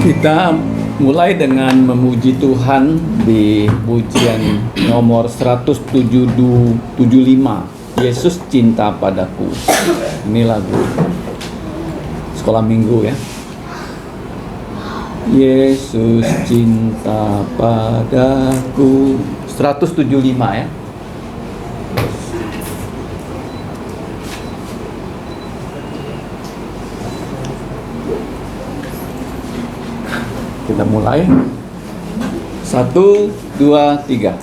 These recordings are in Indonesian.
Kita mulai dengan memuji Tuhan di pujian nomor 175, Yesus Cinta Padaku. Ini lagu sekolah minggu ya. Yesus cinta padaku, 175 ya. Kita mulai. 1, 2, 3.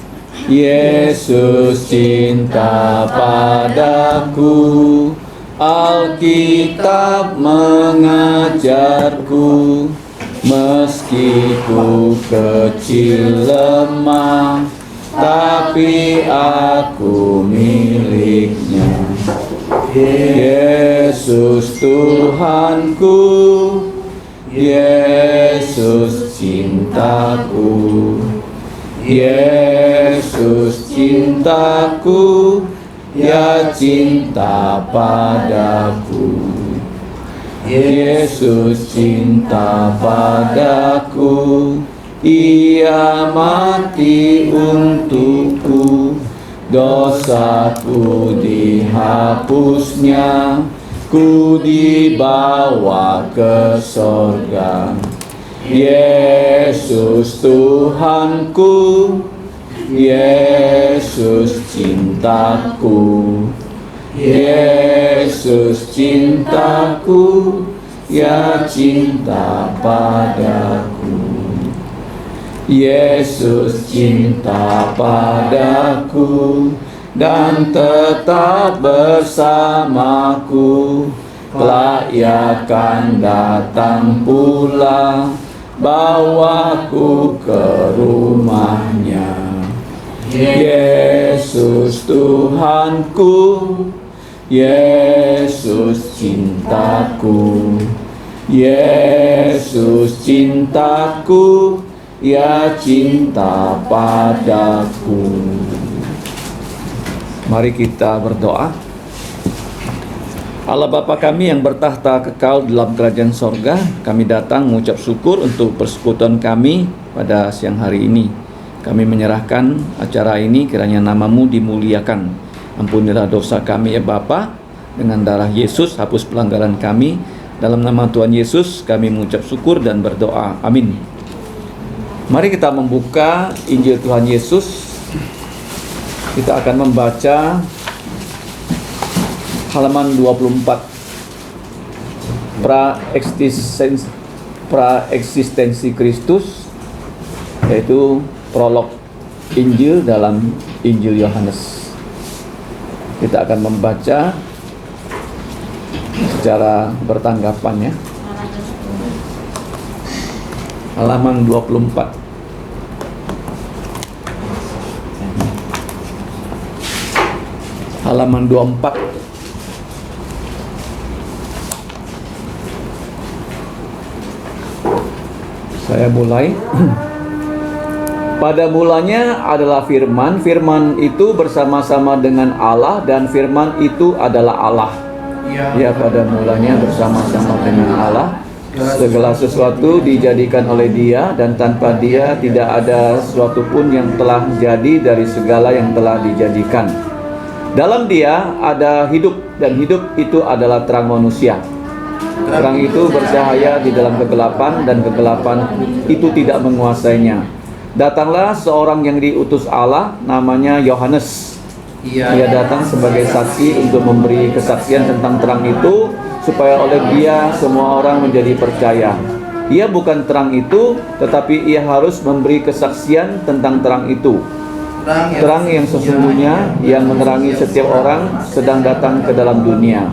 Yesus cinta padaku, Alkitab mengajarku, meski ku kecil lemah, tapi aku miliknya. Yesus Tuhanku, Yesus cintaku, Yesus cintaku, ya cinta padaku. Yesus cinta padaku, Ia mati untukku, dosaku dihapusnya, ku dibawa ke sorga. Yesus Tuhanku, Yesus cintaku, Yesus cintaku, ya cinta padaku. Yesus cinta padaku dan tetap bersamaku, kelak Ia akan datang pula, bawaku ke rumahnya. Yesus Tuhanku, Yesus cintaku, Yesus cintaku, ya cinta padaku. Mari kita berdoa. Allah Bapa kami yang bertahta kekal dalam kerajaan sorga, kami datang mengucap syukur untuk persekutuan kami pada siang hari ini. Kami menyerahkan acara ini, kiranya nama-Mu dimuliakan. Ampunilah dosa kami ya Bapa, dengan darah Yesus hapus pelanggaran kami. Dalam nama Tuhan Yesus kami mengucap syukur dan berdoa. Amin. Mari kita membuka Injil Tuhan Yesus. Kita akan membaca halaman 24, Praeksistensi Kristus, yaitu prolog Injil dalam Injil Yohanes. Kita akan membaca secara bertanggapan ya. Halaman 24. Halaman 24. Saya mulai. Pada mulanya adalah firman, firman itu bersama-sama dengan Allah, dan firman itu adalah Allah. Ya, pada mulanya bersama-sama dengan Allah. Segala sesuatu dijadikan oleh Dia, dan tanpa Dia tidak ada sesuatu pun yang telah jadi dari segala yang telah dijadikan. Dalam Dia ada hidup, dan hidup itu adalah terang manusia. Terang itu bercahaya di dalam kegelapan, dan kegelapan itu tidak menguasainya. Datanglah seorang yang diutus Allah, namanya Yohanes. Ia datang sebagai saksi untuk memberi kesaksian tentang terang itu, supaya oleh Dia semua orang menjadi percaya. Ia bukan terang itu, tetapi ia harus memberi kesaksian tentang terang itu. Terang yang sesungguhnya yang menerangi setiap orang sedang datang ke dalam dunia.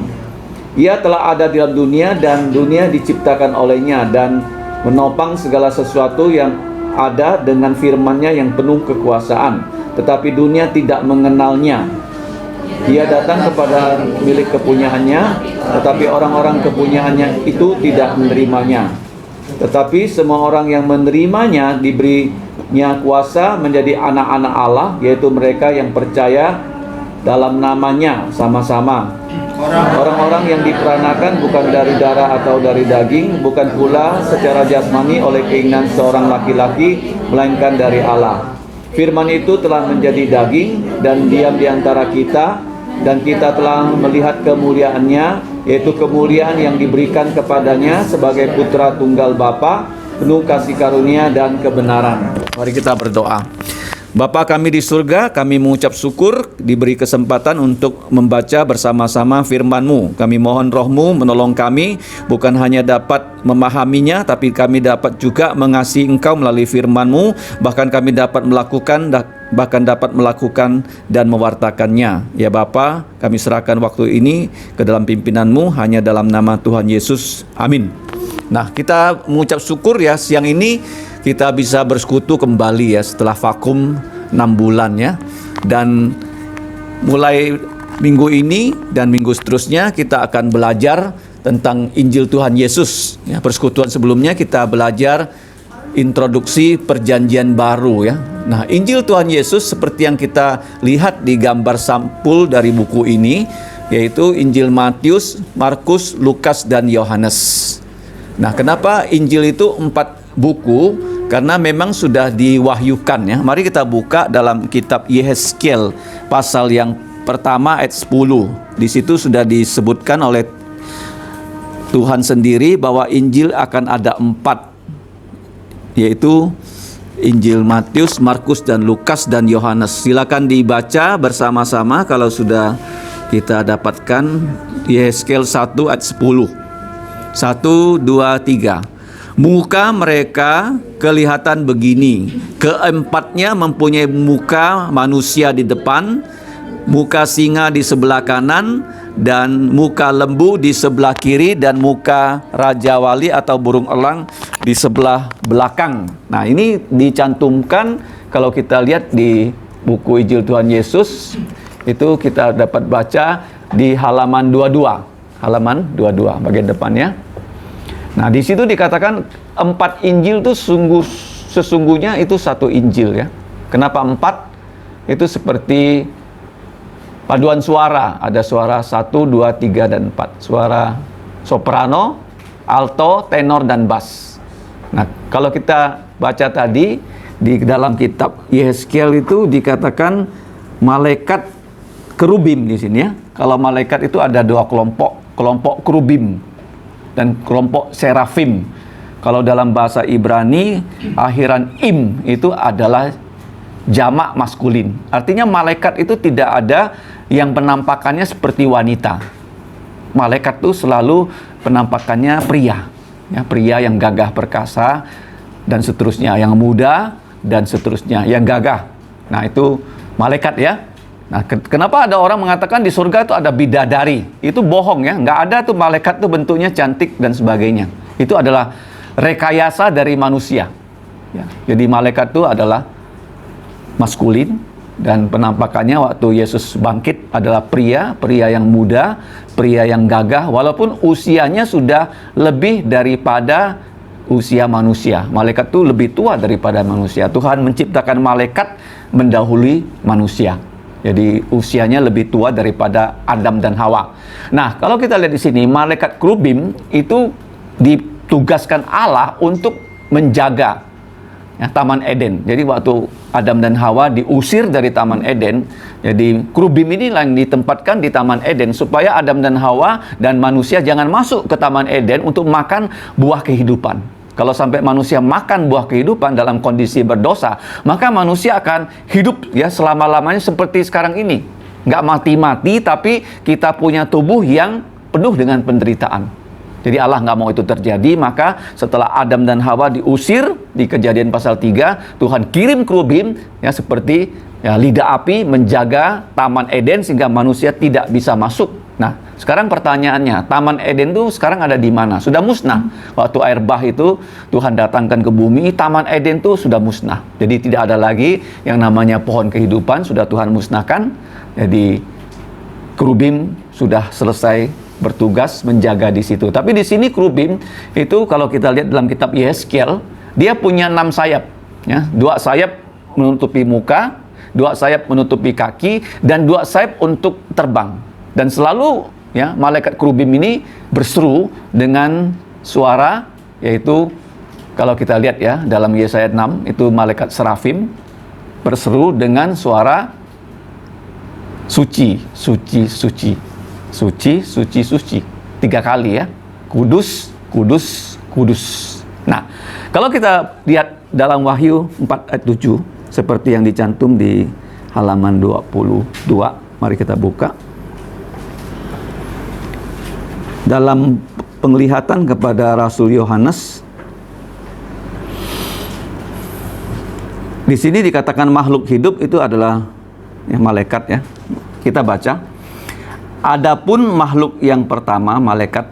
Ia telah ada di dalam dunia, dan dunia diciptakan olehnya, dan menopang segala sesuatu yang ada dengan firman-Nya yang penuh kekuasaan. Tetapi dunia tidak mengenalnya. Ia datang kepada milik kepunyaannya, tetapi orang-orang kepunyaannya itu tidak menerimanya. Tetapi semua orang yang menerimanya diberinya kuasa menjadi anak-anak Allah, yaitu mereka yang percaya dalam namanya sama-sama. Orang-orang yang diperanakan bukan dari darah atau dari daging, bukan pula secara jasmani oleh keinginan seorang laki-laki, melainkan dari Allah. Firman itu telah menjadi daging dan diam di antara kita, dan kita telah melihat kemuliaannya, yaitu kemuliaan yang diberikan kepadanya sebagai putra tunggal Bapa, penuh kasih karunia dan kebenaran. Mari kita berdoa. Bapa kami di surga, kami mengucap syukur diberi kesempatan untuk membaca bersama-sama firman-Mu. Kami mohon Roh-Mu menolong kami, bukan hanya dapat memahaminya, tapi kami dapat juga mengasihi Engkau melalui firman-Mu, bahkan kami dapat melakukan dan mewartakannya. Ya Bapa, kami serahkan waktu ini ke dalam pimpinan-Mu, hanya dalam nama Tuhan Yesus. Amin. Nah, kita mengucap syukur ya, siang ini kita bisa bersekutu kembali ya setelah vakum 6 bulan ya. Dan mulai minggu ini dan minggu seterusnya kita akan belajar tentang Injil Tuhan Yesus ya. Persekutuan sebelumnya kita belajar introduksi perjanjian baru ya. Nah, Injil Tuhan Yesus seperti yang kita lihat di gambar sampul dari buku ini, yaitu Injil Matius, Markus, Lukas, dan Yohanes. Nah, kenapa Injil itu 4 buku? Karena memang sudah diwahyukan ya. Mari kita buka dalam kitab Yehezkiel pasal yang pertama ayat 10. Di situ sudah disebutkan oleh Tuhan sendiri bahwa Injil akan ada 4, yaitu Injil Matius, Markus, dan Lukas, dan Yohanes. Silakan dibaca bersama-sama kalau sudah kita dapatkan. Yehezkiel 1 ayat 10. 1, 2, 3. Muka mereka kelihatan begini. Keempatnya mempunyai muka manusia di depan, muka singa di sebelah kanan, dan muka lembu di sebelah kiri, dan muka raja wali atau burung elang di sebelah belakang. Nah, ini dicantumkan kalau kita lihat di buku Injil Tuhan Yesus, itu kita dapat baca di halaman 22. Halaman 22 bagian depannya. Nah, di situ dikatakan 4 Injil itu sesungguhnya itu satu Injil ya. Kenapa 4? Itu seperti paduan suara. Ada suara 1, 2, 3, dan 4. Suara soprano, alto, tenor, dan bass. Nah, kalau kita baca tadi di dalam kitab Yehezkiel itu dikatakan malaikat kerubim di sini ya. Kalau malaikat itu ada 2 kelompok, kelompok kerubim dan kelompok serafim. Kalau dalam bahasa Ibrani, akhiran im itu adalah jamak maskulin. Artinya malaikat itu tidak ada yang penampakannya seperti wanita. Malaikat itu selalu penampakannya pria. Ya, pria yang gagah perkasa dan seterusnya, yang muda dan seterusnya, yang gagah. Nah, itu malaikat ya. Nah, kenapa ada orang mengatakan di surga itu ada bidadari? Itu bohong ya, nggak ada tuh malaikat tuh bentuknya cantik dan sebagainya. Itu adalah rekayasa dari manusia. Ya, jadi malaikat itu adalah maskulin dan penampakannya waktu Yesus bangkit adalah pria yang muda, pria yang gagah, walaupun usianya sudah lebih daripada usia manusia. Malaikat itu lebih tua daripada manusia. Tuhan menciptakan malaikat mendahului manusia. Jadi usianya lebih tua daripada Adam dan Hawa. Nah, kalau kita lihat di sini, malaikat kerubim itu ditugaskan Allah untuk menjaga ya, Taman Eden. Jadi waktu Adam dan Hawa diusir dari Taman Eden, jadi kerubim ini yang ditempatkan di Taman Eden supaya Adam dan Hawa dan manusia jangan masuk ke Taman Eden untuk makan buah kehidupan. Kalau sampai manusia makan buah kehidupan dalam kondisi berdosa, maka manusia akan hidup ya selama-lamanya seperti sekarang ini. Nggak mati-mati, tapi kita punya tubuh yang penuh dengan penderitaan. Jadi Allah nggak mau itu terjadi, maka setelah Adam dan Hawa diusir di Kejadian pasal 3, Tuhan kirim kerubim ya seperti ya, lidah api menjaga Taman Eden sehingga manusia tidak bisa masuk. Nah, sekarang pertanyaannya, Taman Eden itu sekarang ada di mana? Sudah musnah. Waktu air bah itu Tuhan datangkan ke bumi, Taman Eden itu sudah musnah. Jadi tidak ada lagi yang namanya pohon kehidupan, sudah Tuhan musnahkan. Jadi kerubim sudah selesai bertugas menjaga di situ. Tapi di sini kerubim itu kalau kita lihat dalam kitab Yehezkiel, dia punya 6 sayap. Ya, 2 sayap menutupi muka, 2 sayap menutupi kaki, dan 2 sayap untuk terbang. Dan selalu ya, malaikat kerubim ini berseru dengan suara, yaitu kalau kita lihat ya dalam Yesaya 6 itu malaikat serafim berseru dengan suara suci, suci, suci, suci, suci, suci, 3 kali ya, kudus, kudus, kudus. Nah, kalau kita lihat dalam Wahyu 4 ayat 7 seperti yang dicantum di halaman 22, mari kita buka. Dalam penglihatan kepada Rasul Yohanes, di sini dikatakan makhluk hidup itu adalah ya, malaikat ya. Kita baca. Adapun makhluk yang pertama, malaikat,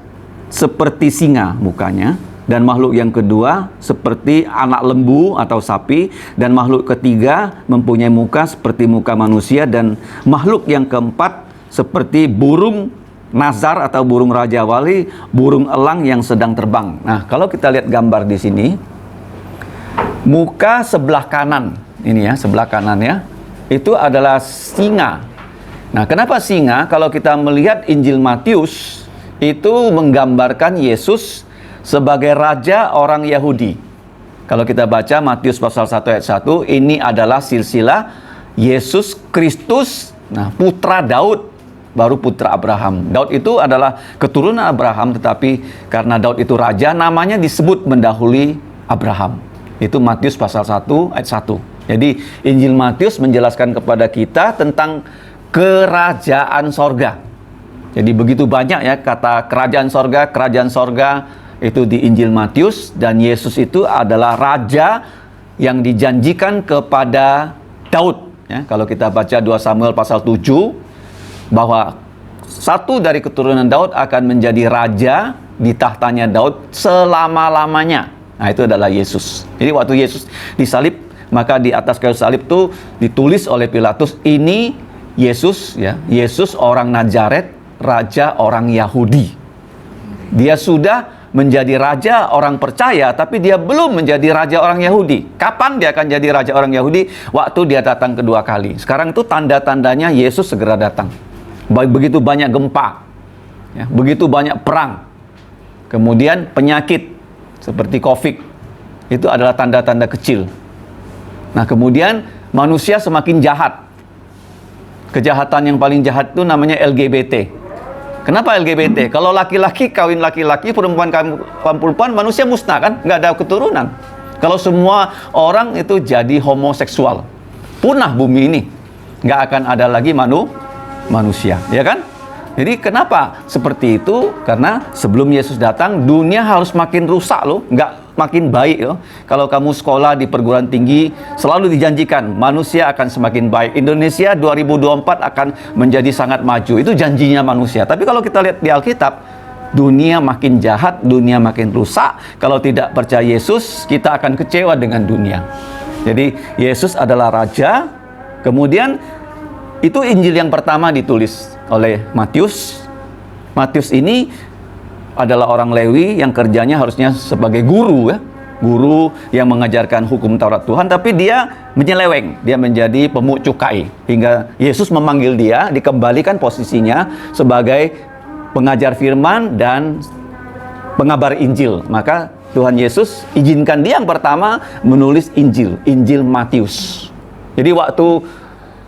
seperti singa mukanya, dan makhluk yang kedua seperti anak lembu atau sapi, dan makhluk ketiga mempunyai muka seperti muka manusia, dan makhluk yang keempat seperti burung nazar atau burung raja wali, burung elang yang sedang terbang. Nah, kalau kita lihat gambar di sini, muka sebelah kanan, ini ya, sebelah kanan ya, itu adalah singa. Nah, kenapa singa? Kalau kita melihat Injil Matius, itu menggambarkan Yesus sebagai raja orang Yahudi. Kalau kita baca Matius pasal 1 ayat 1, ini adalah silsilah Yesus Kristus, nah, putra Daud, baru putra Abraham. Daud itu adalah keturunan Abraham, tetapi karena Daud itu raja, namanya disebut mendahului Abraham. Itu Matius pasal 1 ayat 1. Jadi Injil Matius menjelaskan kepada kita tentang kerajaan sorga. Jadi begitu banyak ya kata kerajaan sorga itu di Injil Matius, dan Yesus itu adalah raja yang dijanjikan kepada Daud. Ya, kalau kita baca 2 Samuel pasal 7, bahwa satu dari keturunan Daud akan menjadi raja di tahtanya Daud selama-lamanya. Nah, itu adalah Yesus. Jadi waktu Yesus disalib, maka di atas kayu salib itu ditulis oleh Pilatus, ini Yesus ya, Yesus orang Nazaret, raja orang Yahudi. Dia sudah menjadi raja orang percaya, tapi dia belum menjadi raja orang Yahudi. Kapan dia akan jadi raja orang Yahudi? Waktu dia datang kedua kali. Sekarang itu tanda-tandanya Yesus segera datang. Begitu banyak gempa, ya, begitu banyak perang, kemudian penyakit seperti COVID, itu adalah tanda-tanda kecil. Nah, kemudian manusia semakin jahat. Kejahatan yang paling jahat itu namanya LGBT. Kenapa LGBT? Kalau laki-laki kawin laki-laki, perempuan kawin perempuan, manusia musnah kan? Nggak ada keturunan. Kalau semua orang itu jadi homoseksual, punah bumi ini. Nggak akan ada lagi manusia, ya kan? Jadi kenapa seperti itu? Karena sebelum Yesus datang, dunia harus makin rusak loh, nggak makin baik loh. Kalau kamu sekolah di perguruan tinggi, selalu dijanjikan manusia akan semakin baik. Indonesia 2024 akan menjadi sangat maju. Itu janjinya manusia. Tapi kalau kita lihat di Alkitab, dunia makin jahat, dunia makin rusak. Kalau tidak percaya Yesus, kita akan kecewa dengan dunia. Jadi Yesus adalah raja. Kemudian itu Injil yang pertama ditulis oleh Matius. Matius ini adalah orang Lewi yang kerjanya harusnya sebagai guru ya. Guru yang mengajarkan hukum Taurat Tuhan, tapi dia menyeleweng. Dia menjadi pemungut cukai. Hingga Yesus memanggil dia, dikembalikan posisinya sebagai pengajar firman dan pengabar Injil. Maka Tuhan Yesus izinkan dia yang pertama menulis Injil, Injil Matius. Jadi waktu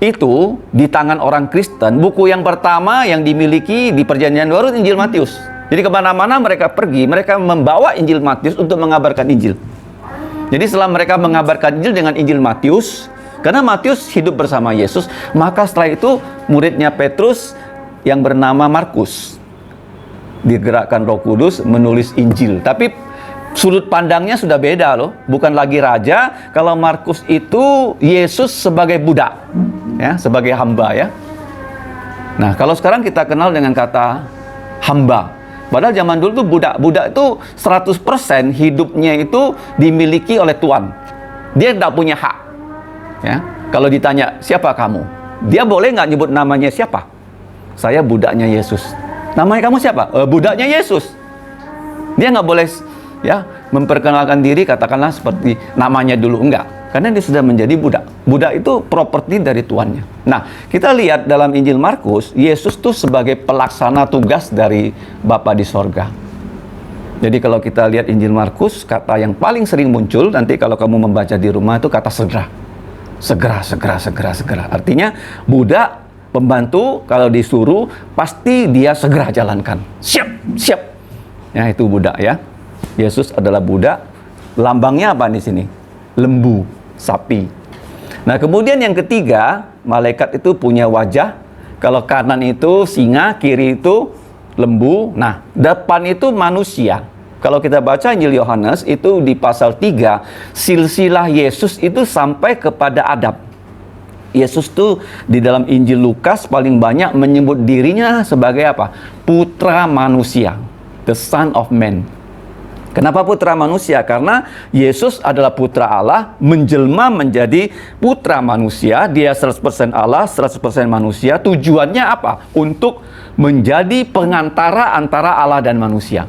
itu di tangan orang Kristen, buku yang pertama yang dimiliki di Perjanjian Baru Injil Matius. Jadi kemana-mana mereka pergi, mereka membawa Injil Matius untuk mengabarkan Injil. Jadi setelah mereka mengabarkan Injil dengan Injil Matius, karena Matius hidup bersama Yesus, maka setelah itu muridnya Petrus yang bernama Markus digerakkan Roh Kudus menulis Injil. Tapi sudut pandangnya sudah beda loh, bukan lagi raja. Kalau Markus itu Yesus sebagai budak, ya, sebagai hamba ya. Nah, kalau sekarang kita kenal dengan kata hamba. Padahal zaman dulu tuh budak itu 100% hidupnya itu dimiliki oleh tuan. Dia tidak punya hak. Ya, kalau ditanya siapa kamu, dia boleh nggak nyebut namanya siapa? Saya budaknya Yesus. Namanya kamu siapa? Budaknya Yesus. Dia nggak boleh ya memperkenalkan diri katakanlah seperti namanya dulu, enggak, karena dia sudah menjadi budak. Budak itu properti dari tuannya. Nah, kita lihat dalam Injil Markus, Yesus tuh sebagai pelaksana tugas dari Bapa di sorga. Jadi kalau kita lihat Injil Markus, kata yang paling sering muncul, nanti kalau kamu membaca di rumah itu kata segera. Segera, segera, segera, segera. Artinya budak, pembantu, kalau disuruh, pasti dia segera jalankan. Siap, siap. Ya, itu budak ya. Yesus adalah budak. Lambangnya apa di sini? Lembu, sapi. Nah, kemudian yang ketiga, malaikat itu punya wajah. Kalau kanan itu singa, kiri itu lembu. Nah, depan itu manusia. Kalau kita baca Injil Yohanes, itu di pasal 3, silsilah Yesus itu sampai kepada Adam. Yesus tuh di dalam Injil Lukas paling banyak menyebut dirinya sebagai apa? Putra manusia. The Son of Man. Kenapa putra manusia? Karena Yesus adalah putra Allah, menjelma menjadi putra manusia. Dia 100% Allah, 100% manusia. Tujuannya apa? Untuk menjadi pengantara antara Allah dan manusia.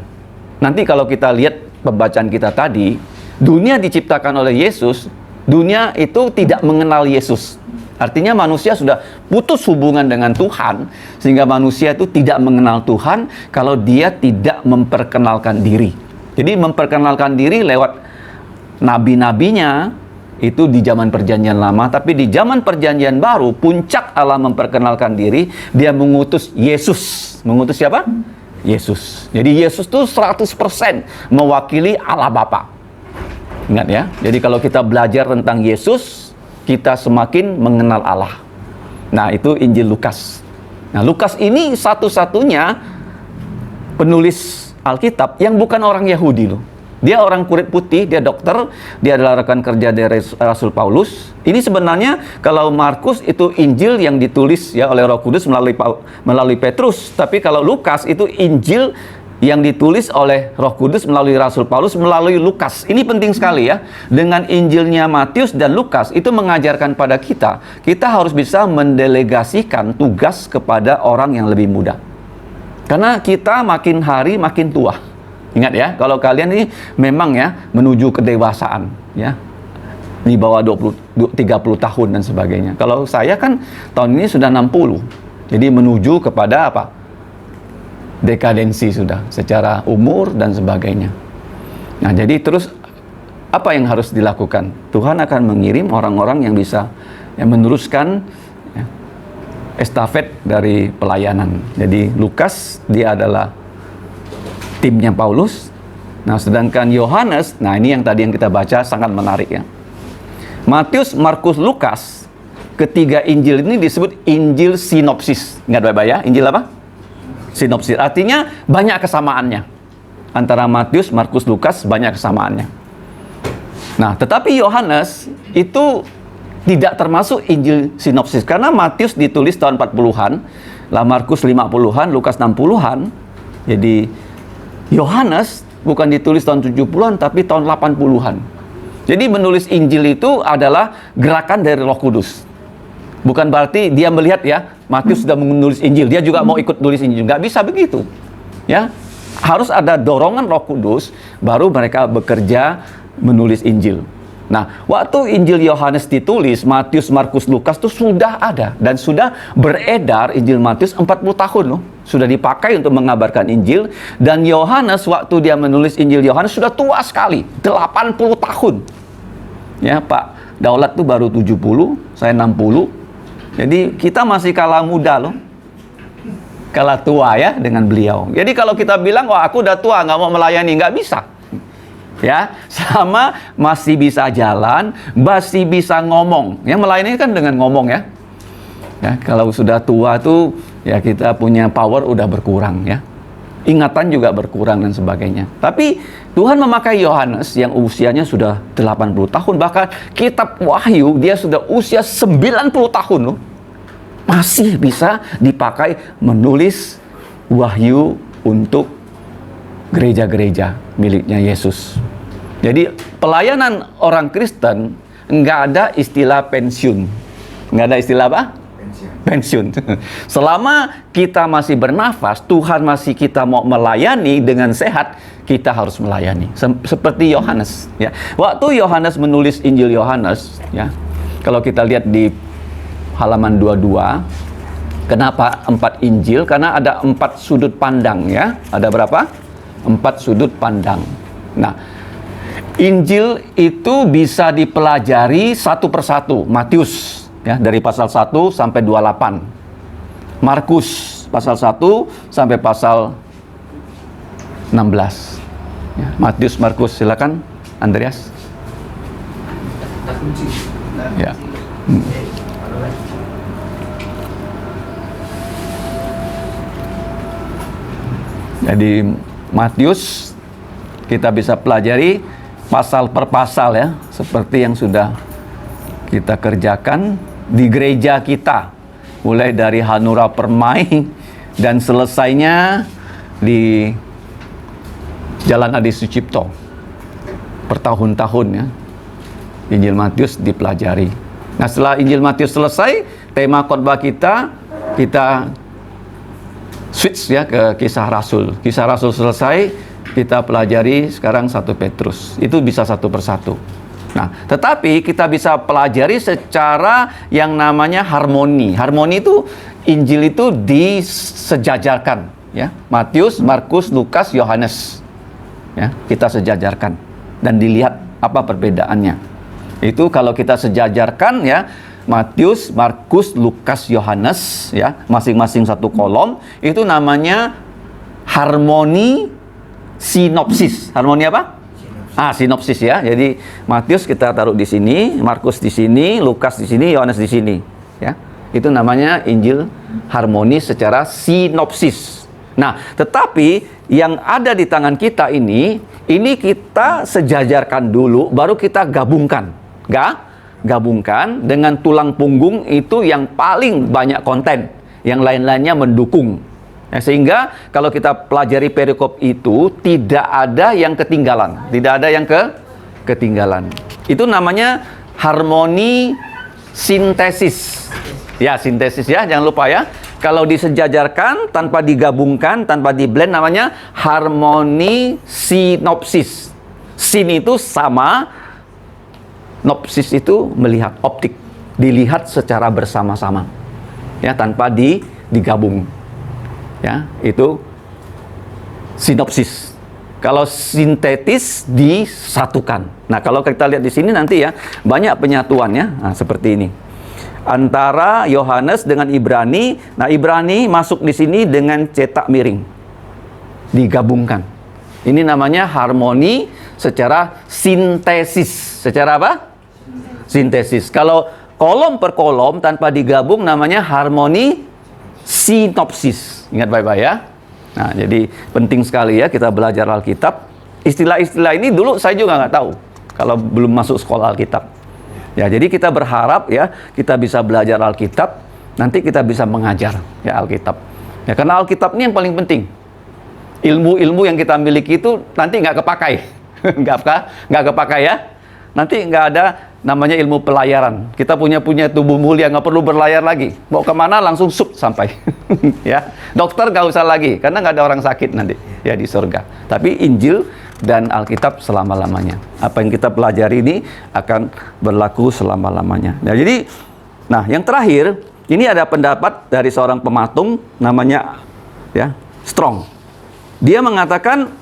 Nanti kalau kita lihat pembacaan kita tadi, dunia diciptakan oleh Yesus, dunia itu tidak mengenal Yesus. Artinya manusia sudah putus hubungan dengan Tuhan, sehingga manusia itu tidak mengenal Tuhan kalau dia tidak memperkenalkan diri. Jadi memperkenalkan diri lewat nabi-nabinya itu di zaman perjanjian lama, tapi di zaman perjanjian baru, puncak Allah memperkenalkan diri, dia mengutus Yesus. Mengutus siapa? Yesus. Jadi Yesus itu 100% mewakili Allah Bapa. Ingat ya, jadi kalau kita belajar tentang Yesus, kita semakin mengenal Allah. Nah, itu Injil Lukas. Nah, Lukas ini satu-satunya penulis Alkitab yang bukan orang Yahudi loh. Dia orang kulit putih, dia dokter, dia adalah rekan kerja dari Rasul Paulus. Ini sebenarnya kalau Markus itu Injil yang ditulis ya oleh Roh Kudus melalui Petrus, tapi kalau Lukas itu Injil yang ditulis oleh Roh Kudus melalui Rasul Paulus melalui Lukas. Ini penting sekali ya. Dengan Injilnya Matius dan Lukas itu mengajarkan pada kita harus bisa mendelegasikan tugas kepada orang yang lebih muda. Karena kita makin hari makin tua. Ingat ya, kalau kalian ini memang ya menuju kedewasaan ya. Di bawah 30 tahun dan sebagainya. Kalau saya kan tahun ini sudah 60. Jadi menuju kepada apa? Dekadensi sudah secara umur dan sebagainya. Nah, jadi terus apa yang harus dilakukan? Tuhan akan mengirim orang-orang yang bisa meneruskan estafet dari pelayanan. Jadi Lukas dia adalah timnya Paulus. Nah, sedangkan Yohanes, nah ini yang tadi yang kita baca sangat menarik ya. Matius, Markus, Lukas, ketiga Injil ini disebut Injil sinopsis. Ingat baik-baik ya, Injil apa? Sinopsis. Artinya banyak kesamaannya. Antara Matius, Markus, Lukas banyak kesamaannya. Nah, tetapi Yohanes itu tidak termasuk Injil sinopsis. Karena Matius ditulis tahun 40-an, lah Markus 50-an, Lukas 60-an. Jadi Yohanes bukan ditulis tahun 70-an, tapi tahun 80-an. Jadi menulis Injil itu adalah gerakan dari Roh Kudus. Bukan berarti dia melihat ya, Matius sudah menulis Injil, dia juga mau ikut tulis Injil. Nggak bisa begitu. Ya, harus ada dorongan Roh Kudus, baru mereka bekerja menulis Injil. Nah, waktu Injil Yohanes ditulis, Matius, Markus, Lukas itu sudah ada dan sudah beredar Injil Matius 40 tahun loh. Sudah dipakai untuk mengabarkan Injil, dan Yohanes waktu dia menulis Injil Yohanes sudah tua sekali, 80 tahun. Ya, Pak Daulat tuh baru 70, saya 60. Jadi kita masih kalah muda loh. Kalah tua ya dengan beliau. Jadi kalau kita bilang, wah aku udah tua nggak mau melayani, nggak bisa. Ya, sama masih bisa jalan, masih bisa ngomong. Yang melayani kan dengan ngomong ya. Ya, kalau sudah tua tuh ya kita punya power udah berkurang ya. Ingatan juga berkurang dan sebagainya. Tapi Tuhan memakai Yohanes yang usianya sudah 80 tahun, bahkan kitab Wahyu dia sudah usia 90 tahun loh. Masih bisa dipakai menulis Wahyu untuk gereja-gereja miliknya Yesus. Jadi pelayanan orang Kristen nggak ada istilah pensiun. Nggak ada istilah apa? Pensiun. Selama kita masih bernafas, Tuhan masih kita mau melayani dengan sehat, kita harus melayani. Seperti Yohanes. Ya. Waktu Yohanes menulis Injil Yohanes, ya, Kalau kita lihat di halaman 22, kenapa 4 Injil? Karena ada 4 sudut pandang ya. Ada berapa? 4 sudut pandang. Nah, Injil itu bisa dipelajari satu persatu. Matius ya, dari pasal 1 sampai 28. Markus pasal 1 sampai pasal 16. Ya, Matius, Markus, silakan Andreas. Ya. Jadi Matius kita bisa pelajari pasal per pasal ya, seperti yang sudah kita kerjakan di gereja kita, mulai dari Hanura Permai dan selesainya di Jalan Adi Sucipto bertahun-tahun ya. Injil Matius dipelajari. Nah, setelah Injil Matius selesai, tema khotbah kita switch ya ke Kisah Rasul. Kisah Rasul selesai, kita pelajari sekarang 1 Petrus. Itu bisa satu persatu. Nah, tetapi kita bisa pelajari secara yang namanya harmoni. Harmoni itu Injil itu disejajarkan ya. Matius, Markus, Lukas, Yohanes. Ya, kita sejajarkan dan dilihat apa perbedaannya. Itu kalau kita sejajarkan ya, Matius, Markus, Lukas, Yohanes ya, masing-masing satu kolom, itu namanya harmoni sinopsis. Harmoni apa? Sinopsis ya. Jadi Matius kita taruh di sini, Markus di sini, Lukas di sini, Yohanes di sini ya. Itu namanya Injil harmoni secara sinopsis. Nah, tetapi yang ada di tangan kita ini kita sejajarkan dulu, baru kita gabungkan. Gabungkan dengan tulang punggung itu yang paling banyak konten, yang lain-lainnya mendukung. Ya, sehingga kalau kita pelajari perikop itu tidak ada yang ketinggalan, tidak ada yang ketinggalan. Itu namanya harmoni sintesis. Ya, sintesis ya, jangan lupa ya. Kalau disejajarkan tanpa digabungkan, tanpa diblend, namanya harmoni sinopsis. Sin itu sama, nopsis itu melihat, optik, dilihat secara bersama-sama ya, tanpa digabung ya. Itu sinopsis. Kalau sintetis disatukan. Nah, kalau kita lihat di sini nanti ya, banyak penyatuannya. Nah, seperti ini antara Yohanes dengan Ibrani. Nah, Ibrani masuk di sini dengan cetak miring, digabungkan. Ini namanya harmoni secara sintesis. Secara apa? Sintesis. Kalau kolom per kolom tanpa digabung namanya harmoni sinopsis. Ingat baik-baik ya. Nah, jadi penting sekali ya kita belajar Alkitab. Istilah-istilah ini dulu saya juga nggak tahu kalau belum masuk sekolah Alkitab. Ya, jadi kita berharap ya kita bisa belajar Alkitab, nanti kita bisa mengajar ya Alkitab. Ya, karena Alkitab ini yang paling penting. Ilmu-ilmu yang kita miliki itu nanti nggak kepakai. nggak kepakai ya. Nanti nggak ada namanya ilmu pelayaran. Kita punya tubuh mulia, nggak perlu berlayar lagi. Mau kemana langsung sampai. Ya, dokter nggak usah lagi, karena nggak ada orang sakit nanti ya di surga. Tapi Injil dan Alkitab selama-lamanya. Apa yang kita pelajari ini akan berlaku selama-lamanya. Nah, jadi, yang terakhir, ini ada pendapat dari seorang pematung namanya ya Strong. Dia mengatakan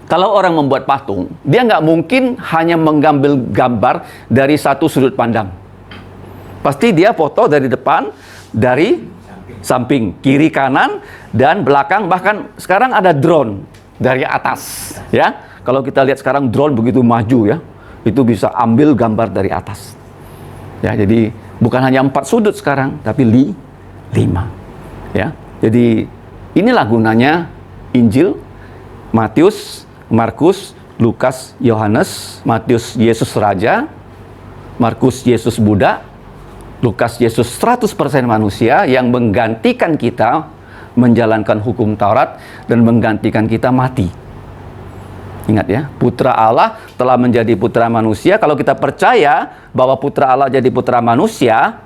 kalau orang membuat patung, dia nggak mungkin hanya mengambil gambar dari satu sudut pandang. Pasti dia foto dari depan, dari samping, kiri, kanan, dan belakang. Bahkan sekarang ada drone dari atas. Ya, kalau kita lihat sekarang drone begitu maju ya, itu bisa ambil gambar dari atas. Ya, jadi bukan hanya 4 sudut sekarang, tapi 5. Ya, jadi inilah gunanya Injil, Matius, Markus, Lukas, Yohanes. Matius Yesus Raja, Markus Yesus Buddha, Lukas Yesus 100% manusia yang menggantikan kita menjalankan hukum Taurat dan menggantikan kita mati. Ingat ya, putra Allah telah menjadi putra manusia. Kalau kita percaya bahwa putra Allah jadi putra manusia,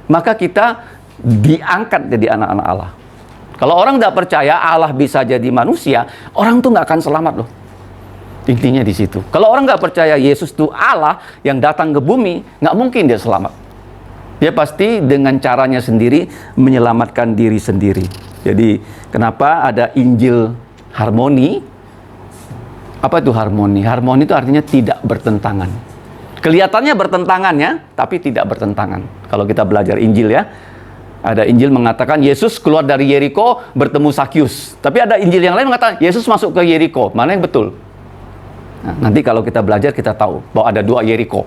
maka kita diangkat jadi anak-anak Allah. Kalau orang tidak percaya Allah bisa jadi manusia, orang tuh nggak akan selamat loh. Intinya di situ. Kalau orang nggak percaya Yesus itu Allah yang datang ke bumi, nggak mungkin dia selamat. Dia pasti dengan caranya sendiri menyelamatkan diri sendiri. Jadi kenapa ada Injil harmoni? Apa itu harmoni? Harmoni itu artinya tidak bertentangan. Kelihatannya bertentangan ya, tapi tidak bertentangan. Kalau kita belajar Injil ya, ada Injil mengatakan Yesus keluar dari Yeriko bertemu Sakyus. Tapi ada Injil yang lain mengatakan Yesus masuk ke Yeriko. Mana yang betul? Nah, nanti kalau kita belajar kita tahu bahwa ada 2 Yeriko.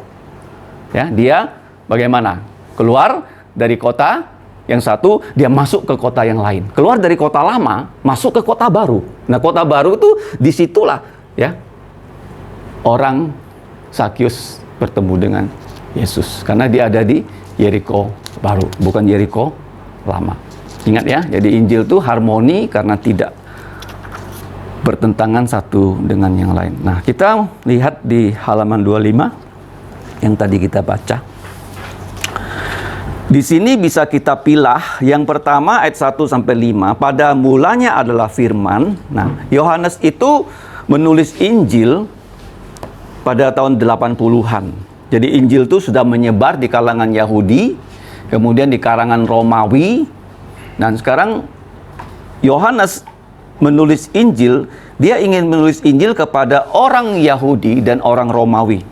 Ya, dia bagaimana? Keluar dari kota yang satu, dia masuk ke kota yang lain. Keluar dari kota lama, masuk ke kota baru. Nah, kota baru itu disitulah ya orang Sakyus bertemu dengan Yesus. Karena dia ada di Yeriko baru, bukan Yeriko lama. Ingat ya, jadi Injil itu harmoni karena tidak bertentangan satu dengan yang lain. Nah, kita lihat di halaman 25 yang tadi kita baca. Di sini bisa kita pilah yang pertama ayat 1 sampai 5. Pada mulanya adalah firman. Nah, Yohanes itu menulis Injil pada tahun 80-an. Jadi Injil itu sudah menyebar di kalangan Yahudi, kemudian di kalangan Romawi. Dan sekarang Yohanes menulis Injil, dia ingin menulis Injil kepada orang Yahudi dan orang Romawi.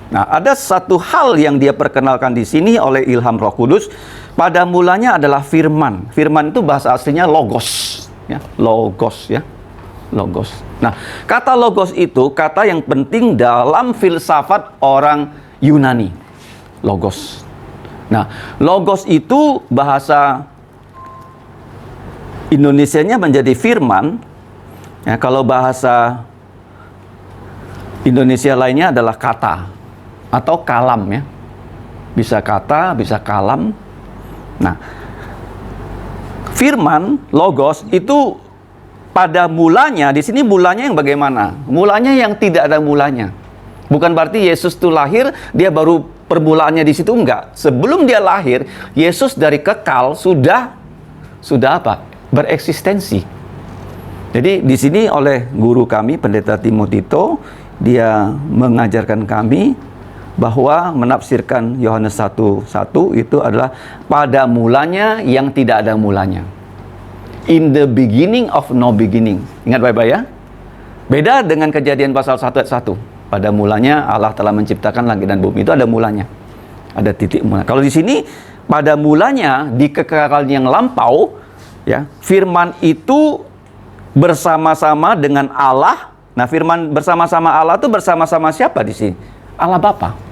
Nah, ada satu hal yang dia perkenalkan di sini oleh ilham Roh Kudus. Pada mulanya adalah firman. Firman itu bahasa aslinya logos, ya, logos ya. Logos. Nah, kata logos itu kata yang penting dalam filsafat orang Yunani. Logos. Nah, logos itu bahasa Indonesianya menjadi firman. Ya, kalau bahasa Indonesia lainnya adalah kata atau kalam ya. Bisa kata, bisa kalam. Nah, firman, logos itu pada mulanya, di sini mulanya yang bagaimana? Mulanya yang tidak ada mulanya. Bukan berarti Yesus itu lahir, dia baru permulaannya di situ, enggak. Sebelum dia lahir, Yesus dari kekal sudah apa? Bereksistensi. Jadi di sini oleh guru kami, Pendeta Timotito, dia mengajarkan kami bahwa menafsirkan Yohanes 1:1 itu adalah pada mulanya yang tidak ada mulanya. In the beginning of no beginning. Ingat baik-baik ya. Beda dengan Kejadian pasal 1 ayat 1. Pada mulanya Allah telah menciptakan langit dan bumi. Itu ada mulanya. Ada titik mula. Kalau di sini pada mulanya di kekekalan yang lampau ya, firman itu bersama-sama dengan Allah. Nah, firman bersama-sama Allah itu bersama-sama siapa di sini? Allah Bapa.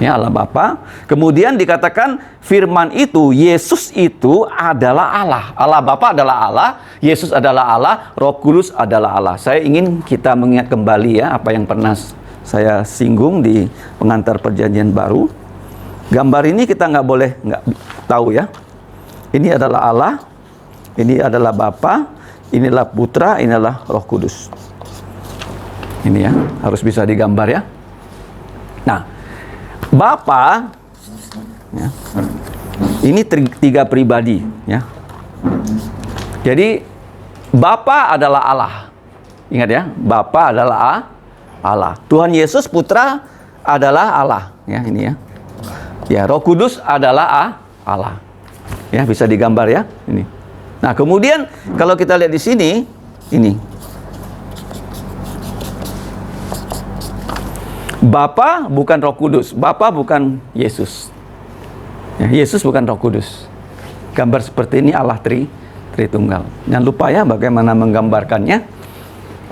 Ya, Allah Bapa. Kemudian dikatakan firman itu, Yesus itu adalah Allah. Allah Bapa adalah Allah, Yesus adalah Allah, Roh Kudus adalah Allah. Saya ingin kita mengingat kembali ya apa yang pernah saya singgung di pengantar perjanjian baru. Gambar ini kita nggak tahu ya. Ini adalah Allah, ini adalah Bapa, inilah Putra, inilah Roh Kudus. Ini ya, harus bisa digambar ya. Nah, Bapa ya, ini 3 pribadi ya. Jadi Bapa adalah Allah. Ingat ya, Bapa adalah Allah. Tuhan Yesus Putra adalah Allah ya, ini ya. Ya, Roh Kudus adalah Allah. Ya, bisa digambar ya, ini. Nah, kemudian kalau kita lihat di sini, ini Bapa bukan Roh Kudus, Bapa bukan Yesus. Ya, Yesus bukan Roh Kudus. Gambar seperti ini Allah Tritunggal. Jangan lupa ya bagaimana menggambarkannya.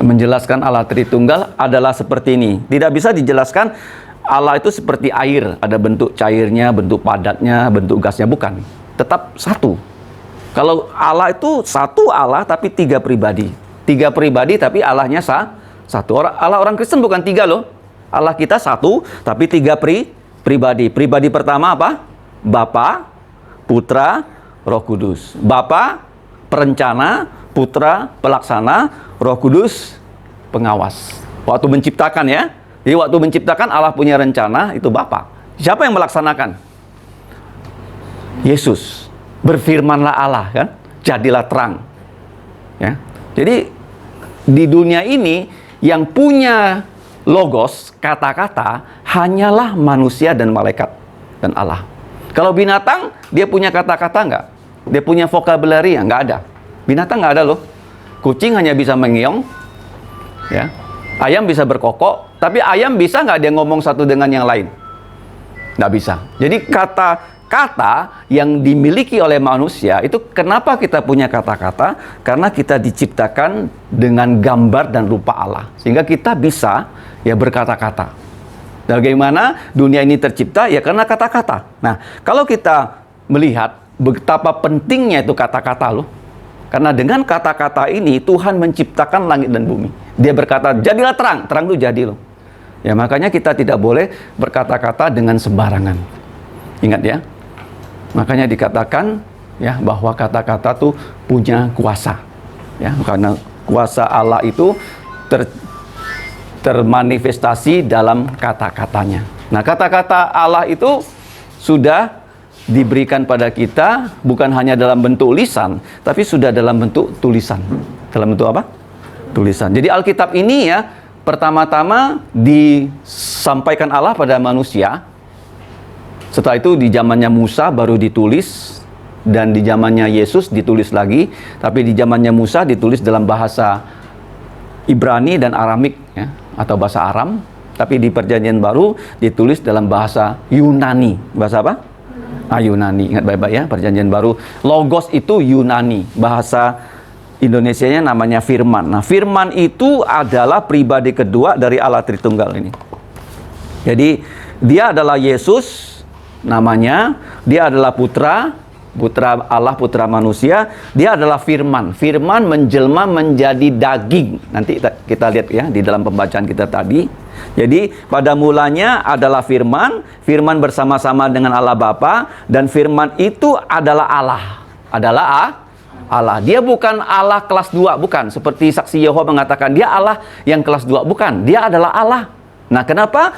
Menjelaskan Allah Tritunggal adalah seperti ini. Tidak bisa dijelaskan Allah itu seperti air, ada bentuk cairnya, bentuk padatnya, bentuk gasnya, bukan. Tetap satu. Kalau Allah itu satu Allah tapi 3 pribadi. 3 pribadi tapi Allahnya satu. Allah orang Kristen bukan 3 loh. Allah kita satu, tapi 3 pribadi. Pribadi pertama apa? Bapa, Putra, Roh Kudus. Bapa, perencana, Putra, pelaksana, Roh Kudus, pengawas. Waktu menciptakan ya. Jadi waktu menciptakan Allah punya rencana, itu Bapa. Siapa yang melaksanakan? Yesus. Berfirmanlah Allah kan, jadilah terang. Ya. Jadi di dunia ini yang punya logos, kata-kata, hanyalah manusia dan malaikat dan Allah. Kalau binatang, dia punya kata-kata nggak? Dia punya vocabulary ya? Nggak ada. Binatang nggak ada loh. Kucing hanya bisa mengeong, ya. Ayam bisa berkokok, tapi ayam bisa nggak dia ngomong satu dengan yang lain? Nggak bisa. Jadi kata-kata yang dimiliki oleh manusia itu, kenapa kita punya kata-kata? Karena kita diciptakan dengan gambar dan rupa Allah, sehingga kita bisa ya berkata-kata. Bagaimana dunia ini tercipta? Ya karena kata-kata. Nah, kalau kita melihat betapa pentingnya itu kata-kata loh. Karena dengan kata-kata ini Tuhan menciptakan langit dan bumi. Dia berkata, jadilah terang. Terang itu jadi loh. Ya makanya kita tidak boleh berkata-kata dengan sembarangan. Ingat ya. Makanya dikatakan ya bahwa kata-kata tuh punya kuasa. Ya, karena kuasa Allah itu termanifestasi dalam kata-katanya. Nah, kata-kata Allah itu sudah diberikan pada kita bukan hanya dalam bentuk lisan, tapi sudah dalam bentuk tulisan. Dalam bentuk apa? Tulisan. Jadi Alkitab ini ya pertama-tama disampaikan Allah pada manusia. Setelah itu di zamannya Musa baru ditulis, dan di zamannya Yesus ditulis lagi. Tapi di zamannya Musa ditulis dalam bahasa Ibrani dan Aramik ya, atau bahasa Aram. Tapi di Perjanjian Baru ditulis dalam bahasa Yunani. Bahasa apa? Yunani. Ingat baik-baik ya, Perjanjian Baru. Logos itu Yunani. Bahasa Indonesianya namanya firman. Nah, firman itu adalah pribadi kedua dari Allah Tritunggal ini. Jadi, dia adalah Yesus namanya, dia adalah putra Allah, putra manusia, dia adalah firman. Firman menjelma menjadi daging. Nanti kita lihat ya di dalam pembacaan kita tadi. Jadi, pada mulanya adalah firman, firman bersama-sama dengan Allah Bapa, dan firman itu adalah Allah. Allah. Dia bukan Allah kelas 2, bukan. Seperti saksi Yehova mengatakan, dia Allah yang kelas 2. Bukan, dia adalah Allah. Nah, kenapa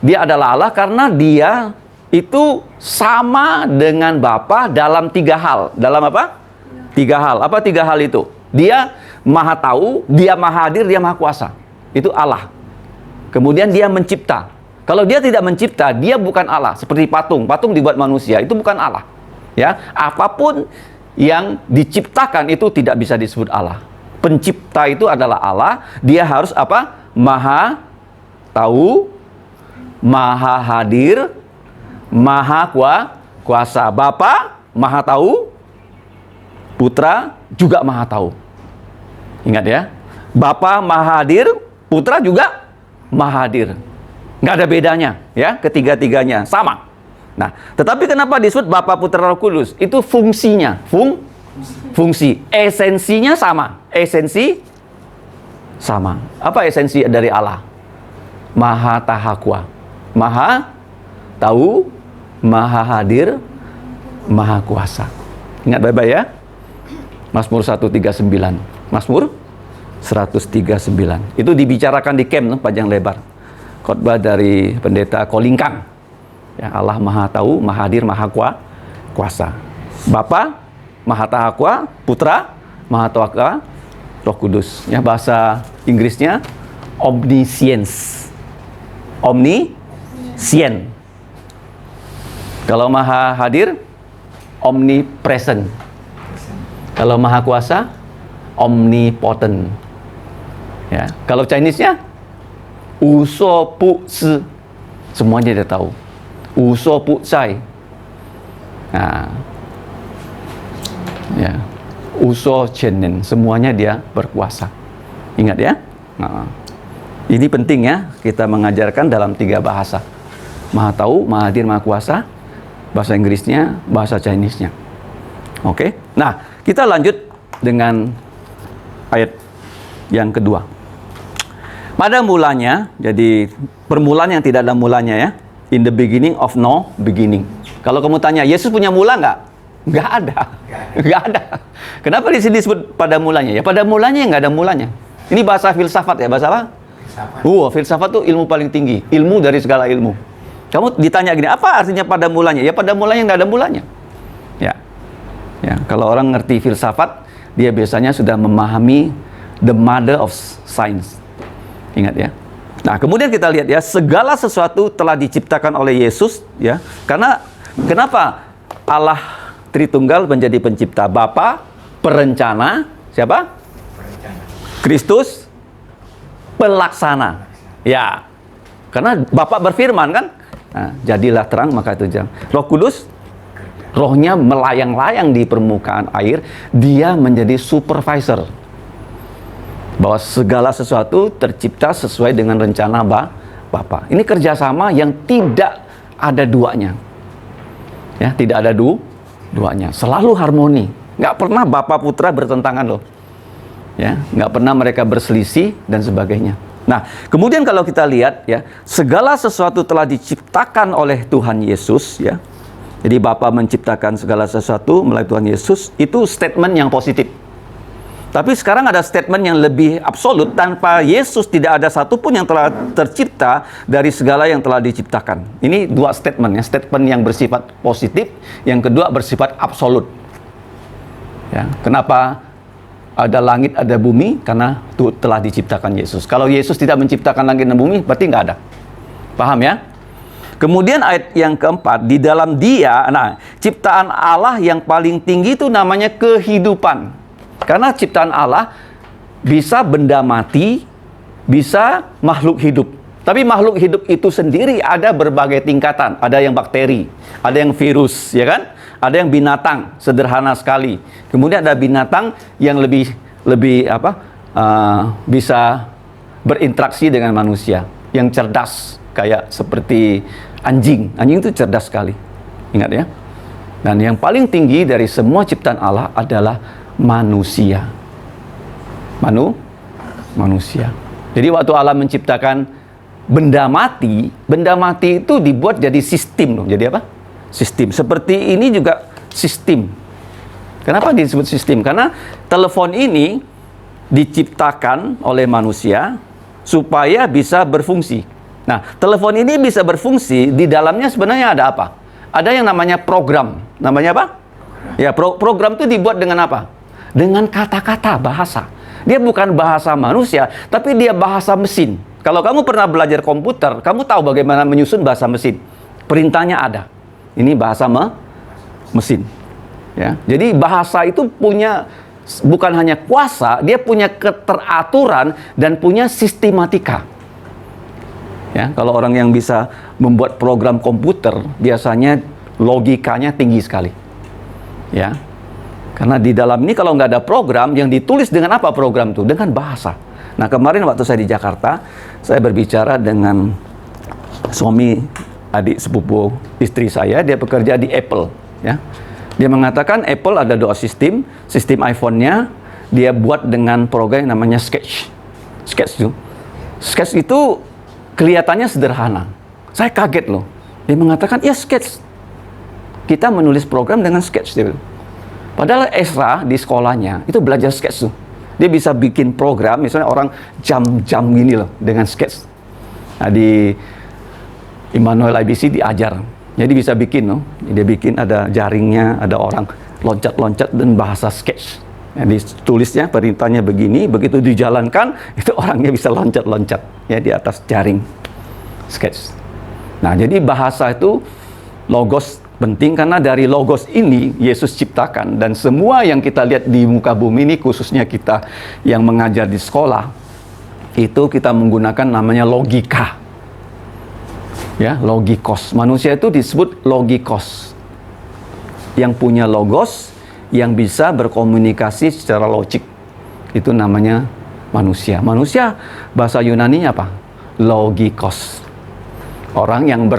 dia adalah Allah? Karena dia itu sama dengan Bapa dalam 3 hal. Dalam apa? 3 hal. Apa 3 hal itu? Dia maha tahu, dia maha hadir, dia maha kuasa. Itu Allah. Kemudian dia mencipta. Kalau dia tidak mencipta, dia bukan Allah. Seperti patung. Patung dibuat manusia, itu bukan Allah. Ya, apapun yang diciptakan itu tidak bisa disebut Allah. Pencipta itu adalah Allah. Dia harus apa? Maha tahu, maha hadir, maha kuasa. Bapa maha tahu, Putra juga maha tahu. Ingat ya, Bapa maha hadir, Putra juga maha hadir. Nggak ada bedanya ya, ketiga-tiganya sama. Nah, tetapi kenapa disebut Bapa, Putra, Roh Kudus? Itu fungsinya, fungsi. Esensinya sama. Esensi sama. Apa esensi dari Allah? Maha tahakwa. Maha tahu, maha hadir, maha kuasa. Ingat baik-baik ya. Mazmur 139. Mazmur 139. Itu dibicarakan di camp panjang lebar. Khotbah dari pendeta Kolingkang. Ya, Allah maha tahu, maha hadir, maha kuasa. Bapa maha tahakwa, Putra maha tahakwa, Roh Kudus. Ya, bahasa Inggrisnya omniscience. Omniscient. Kalau maha hadir, omnipresent. Kalau maha kuasa, omnipotent. Ya, kalau Chinese-nya uso pu si. Semuanya dia tahu. Uso pu cai. Nah, ya, uso chenen, semuanya dia berkuasa. Ingat ya. Nah, ini penting ya, kita mengajarkan dalam 3 bahasa. Maha tahu, maha hadir, maha kuasa. Bahasa Inggrisnya, bahasa Chinese-nya. Oke. Nah, kita lanjut dengan ayat yang kedua. Pada mulanya, jadi permulaan yang tidak ada mulanya ya. In the beginning of no beginning. Kalau kamu tanya, Yesus punya mula nggak? Nggak ada. Nggak ada. Kenapa di sini disebut pada mulanya? Ya pada mulanya nggak ada mulanya. Ini bahasa filsafat ya, bahasa apa? Filsafat tuh ilmu paling tinggi. Ilmu dari segala ilmu. Kamu ditanya gini, apa artinya pada mulanya? Ya pada mulanya nggak ada mulanya. Ya. Ya, kalau orang ngerti filsafat, dia biasanya sudah memahami the mother of science. Ingat ya. Nah, kemudian kita lihat ya, segala sesuatu telah diciptakan oleh Yesus ya. Karena Kenapa Allah Tritunggal menjadi pencipta? Bapa perencana, siapa? Kristus pelaksana. Ya, karena Bapa berfirman kan, nah, jadilah terang maka itu terang. Roh Kudus, rohnya melayang-layang di permukaan air, dia menjadi supervisor. Bahwa segala sesuatu tercipta sesuai dengan rencana Bapa. Ini kerjasama yang tidak ada duanya. Ya, tidak ada duanya. Selalu harmoni. Nggak pernah Bapa Putra bertentangan loh. Ya, nggak pernah mereka berselisih dan sebagainya. Nah, kemudian kalau kita lihat ya, segala sesuatu telah diciptakan oleh Tuhan Yesus ya. Jadi Bapa menciptakan segala sesuatu melalui Tuhan Yesus, itu statement yang positif. Tapi sekarang ada statement yang lebih absolut, tanpa Yesus tidak ada satupun yang telah tercipta dari segala yang telah diciptakan. Ini dua statement ya, statement yang bersifat positif, yang kedua bersifat absolut. Ya, kenapa ada langit, ada bumi? Karena itu telah diciptakan Yesus. Kalau Yesus tidak menciptakan langit dan bumi, berarti nggak ada. Paham ya? Kemudian ayat yang keempat, di dalam Dia, nah, ciptaan Allah yang paling tinggi itu namanya kehidupan. Karena ciptaan Allah bisa benda mati, bisa makhluk hidup. Tapi makhluk hidup itu sendiri ada berbagai tingkatan. Ada yang bakteri, ada yang virus, ya kan? Ada yang binatang, sederhana sekali. Kemudian ada binatang yang lebih bisa berinteraksi dengan manusia, yang cerdas, kayak seperti anjing. Anjing itu cerdas sekali. Ingat ya. Dan yang paling tinggi dari semua ciptaan Allah adalah manusia. Manusia. Jadi waktu Allah menciptakan benda mati itu dibuat jadi sistem loh. Jadi apa? Sistem. Seperti ini juga sistem. Kenapa disebut sistem? Karena telepon ini diciptakan oleh manusia supaya bisa berfungsi. Nah, telepon ini bisa berfungsi, di dalamnya sebenarnya ada apa? Ada yang namanya program. Namanya apa? Ya, program itu dibuat dengan apa? Dengan kata-kata, bahasa. Dia bukan bahasa manusia, tapi dia bahasa mesin. Kalau kamu pernah belajar komputer, kamu tahu bagaimana menyusun bahasa mesin. Perintahnya ada. Ini bahasa mesin. Ya. Jadi bahasa itu punya bukan hanya kuasa, dia punya keteraturan dan punya sistematika. Ya, kalau orang yang bisa membuat program komputer, biasanya logikanya tinggi sekali. Ya. Karena di dalam ini kalau nggak ada program, yang ditulis dengan apa program itu? Dengan bahasa. Nah, kemarin waktu saya di Jakarta, saya berbicara dengan suami adik sepupu istri saya, dia bekerja di Apple, ya. Dia mengatakan Apple ada dua sistem iPhone-nya dia buat dengan program yang namanya Sketch. Sketch itu kelihatannya sederhana. Saya kaget loh. Dia mengatakan, ya Sketch. Kita menulis program dengan Sketch. Padahal Esra di sekolahnya itu belajar Sketch tuh. Dia bisa bikin program, misalnya orang jam-jam gini loh dengan Sketch. Nah, di Immanuel IBC diajar. Jadi bisa bikin loh. Dia bikin ada jaringnya, ada orang loncat-loncat dan bahasa Sketch. Jadi tulisnya perintahnya begini, begitu dijalankan itu orangnya bisa loncat-loncat ya di atas jaring Sketch. Nah, jadi bahasa itu logos penting karena dari logos ini Yesus ciptakan, dan semua yang kita lihat di muka bumi ini, khususnya kita yang mengajar di sekolah, itu kita menggunakan namanya logika. Ya, logikos. Manusia itu disebut logikos. Yang punya logos, yang bisa berkomunikasi secara logik. Itu namanya manusia. Manusia bahasa Yunani apa? Logikos. Orang yang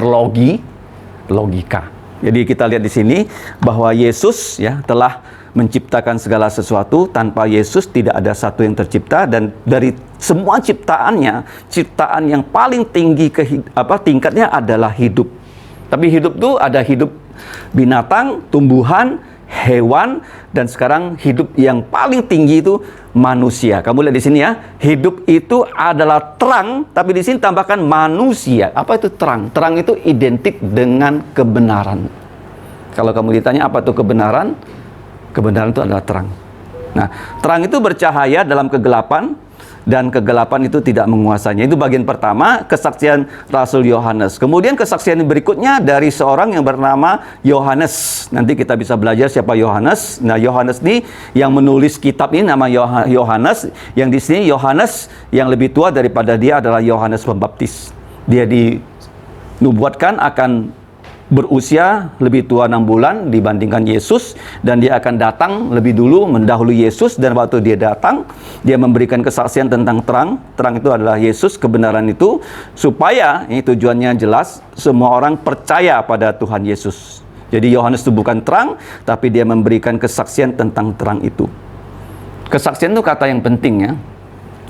logika. Jadi kita lihat di sini bahwa Yesus ya telah menciptakan segala sesuatu. Tanpa Yesus tidak ada satu yang tercipta, dan dari semua ciptaannya, ciptaan yang paling tinggi tingkatnya adalah hidup. Tapi hidup itu ada hidup binatang, tumbuhan, hewan, dan sekarang hidup yang paling tinggi itu manusia. Kamu lihat di sini ya, hidup itu adalah terang, tapi di sini tambahkan manusia. Apa itu terang? Terang itu identik dengan kebenaran. Kalau kamu ditanya apa itu kebenaran? Kebenaran itu adalah terang. Nah, terang itu bercahaya dalam kegelapan, dan kegelapan itu tidak menguasainya. Itu bagian pertama, kesaksian Rasul Yohanes. Kemudian kesaksian berikutnya dari seorang yang bernama Yohanes. Nanti kita bisa belajar siapa Yohanes. Nah, Yohanes ini yang menulis kitab ini nama Yohanes. Yang di sini Yohanes yang lebih tua daripada dia adalah Yohanes Pembaptis. Dia dinubuatkan akan berusia lebih tua 6 bulan dibandingkan Yesus, dan dia akan datang lebih dulu mendahului Yesus. Dan waktu dia datang, dia memberikan kesaksian tentang terang. Terang itu adalah Yesus, kebenaran itu, supaya ini tujuannya jelas, semua orang percaya pada Tuhan Yesus. Jadi Yohanes itu bukan terang, tapi dia memberikan kesaksian tentang terang itu. Kesaksian itu kata yang penting ya,